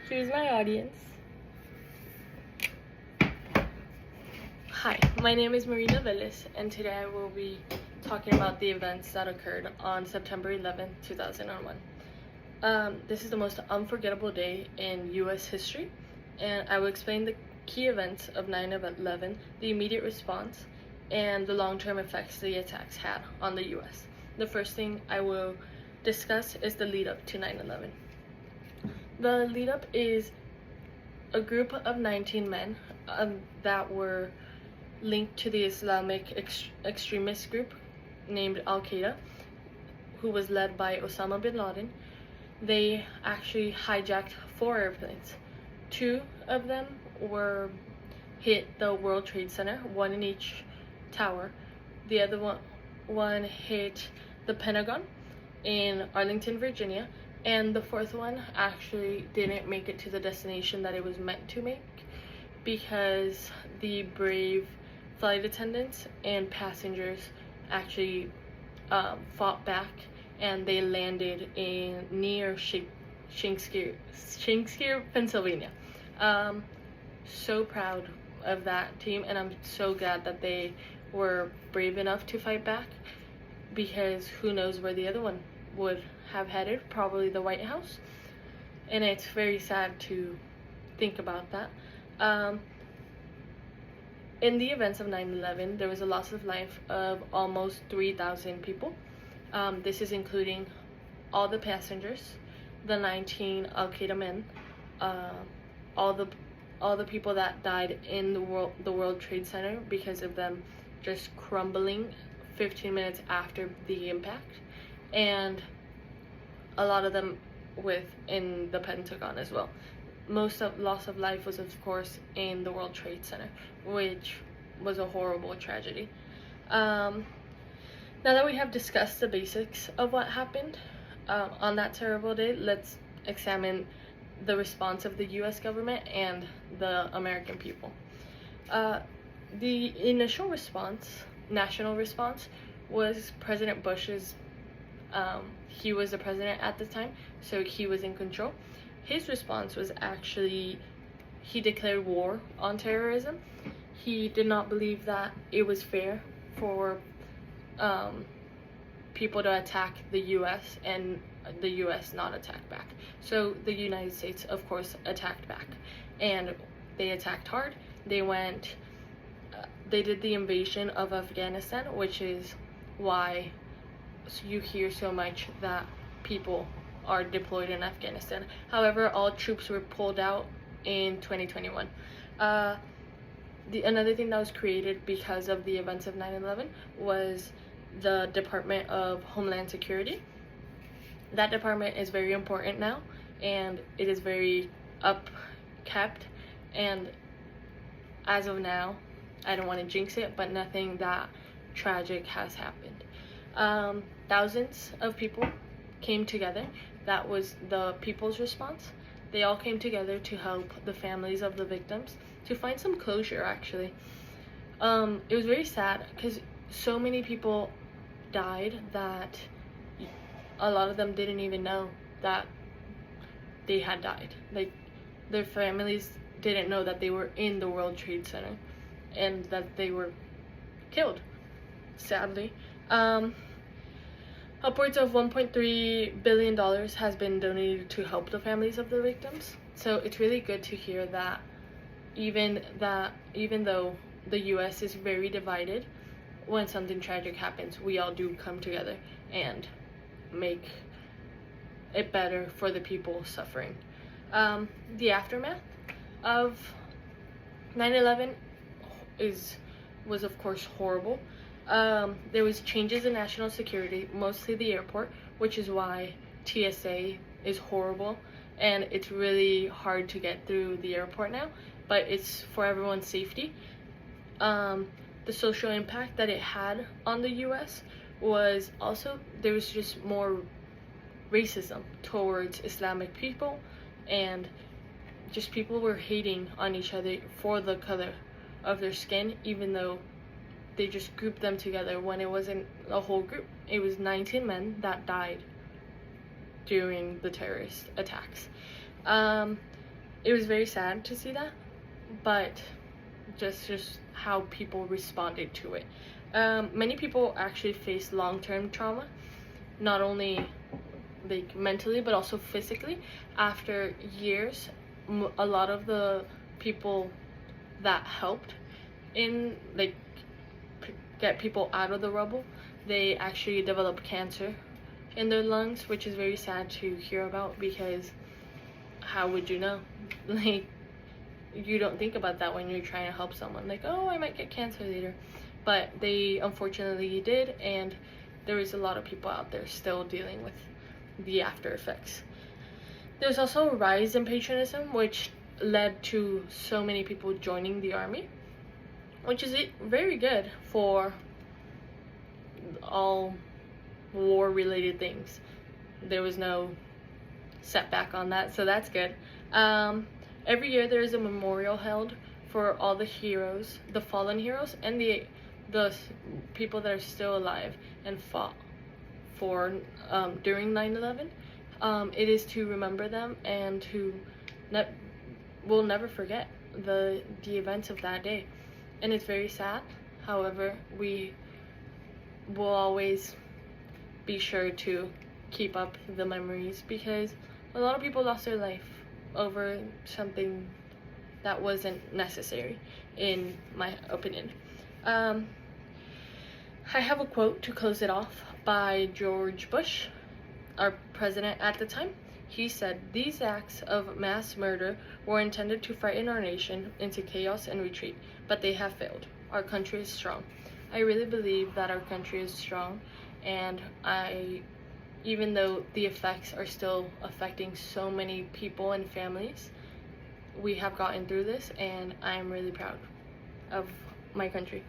Here's my audience. Hi, my name is Marina Velez, and today I will be talking about the events that occurred on September 11, 2001. This is the most unforgettable day in U.S. history, and I will explain the key events of 9/11, the immediate response, and the long-term effects the attacks had on the U.S. The first thing I will discuss is the lead-up to 9/11. The lead-up is a group of 19 men that were linked to the Islamic extremist group named Al-Qaeda, who was led by Osama bin Laden. They actually hijacked 4 airplanes. 2 of them were hit the World Trade Center, 1 in each tower. The other one hit the Pentagon in Arlington, Virginia, and the 4th one actually didn't make it to the destination that it was meant to make because the brave flight attendants and passengers actually fought back, and they landed near Shakespeare, Pennsylvania. So proud of that team, and I'm so glad that they were brave enough to fight back, because who knows where the other one would have headed, probably the White House. And it's very sad to think about that. In the events of 9/11, there was a loss of life of almost 3,000 people. This is including all the passengers, the 19 Al-Qaeda men, all the people that died in the World Trade Center because of them just crumbling 15 minutes after the impact, and a lot of them in the Pentagon as well. Most of loss of life was, of course, in the World Trade Center, which was a horrible tragedy. Now that we have discussed the basics of what happened on that terrible day, let's examine the response of the U.S. government and the American people. The initial response, national response, was President Bush's. He was the president at the time, so he was in control. His response was actually, he declared war on terrorism. He did not believe that it was fair for people to attack the U.S. and the U.S. not attack back. So the United States, of course, attacked back, and they attacked hard. They did the invasion of Afghanistan, which is why you hear so much that people are deployed in Afghanistan. However, all troops were pulled out in 2021. Another thing that was created because of the events of 9/11 was the Department of Homeland Security. That department is very important now, and it is very upkept, and as of now, I don't want to jinx it, but nothing that tragic has happened. Thousands of people came together. That was the people's response. They all came together to help the families of the victims, to find some closure, actually. It was very sad because so many people died that a lot of them didn't even know that they had died. Like, their families didn't know that they were in the World Trade Center and that they were killed, sadly. Upwards of $1.3 billion has been donated to help the families of the victims. So it's really good to hear that even though the U.S. is very divided, when something tragic happens, we all do come together and make it better for the people suffering. The aftermath of 9/11 was of course horrible. There was changes in national security, mostly the airport, which is why TSA is horrible, and it's really hard to get through the airport now, but it's for everyone's safety. The social impact that it had on the US was also, there was just more racism towards Islamic people, and just people were hating on each other for the color of their skin, even though they just grouped them together when it wasn't a whole group. It was 19 men that died during the terrorist attacks. it was very sad to see that, but just how people responded to it. Many people actually face long-term trauma, not only like mentally but also physically. After years, a lot of the people that helped in like get people out of the rubble, they actually developed cancer in their lungs, which is very sad to hear about, because how would you know? Like, you don't think about that when you're trying to help someone, like, oh, I might get cancer later, but they unfortunately did, and there is a lot of people out there still dealing with the after effects. There's also a rise in patriotism, which led to so many people joining the army, which is very good for all war related things. There was no setback on that, so that's good. Every year there is a memorial held for all the heroes, the fallen heroes, and the people that are still alive and fought for during 9/11. It is to remember them and to we'll never forget the events of that day, and it's very sad. However, we will always be sure to keep up the memories, because a lot of people lost their life over something that wasn't necessary, in my opinion. I have a quote to close it off by George Bush, our president at the time. He said, "These acts of mass murder were intended to frighten our nation into chaos and retreat, but they have failed. Our country is strong." I really believe that our country is strong, and even though the effects are still affecting so many people and families, we have gotten through this, and I'm really proud of my country.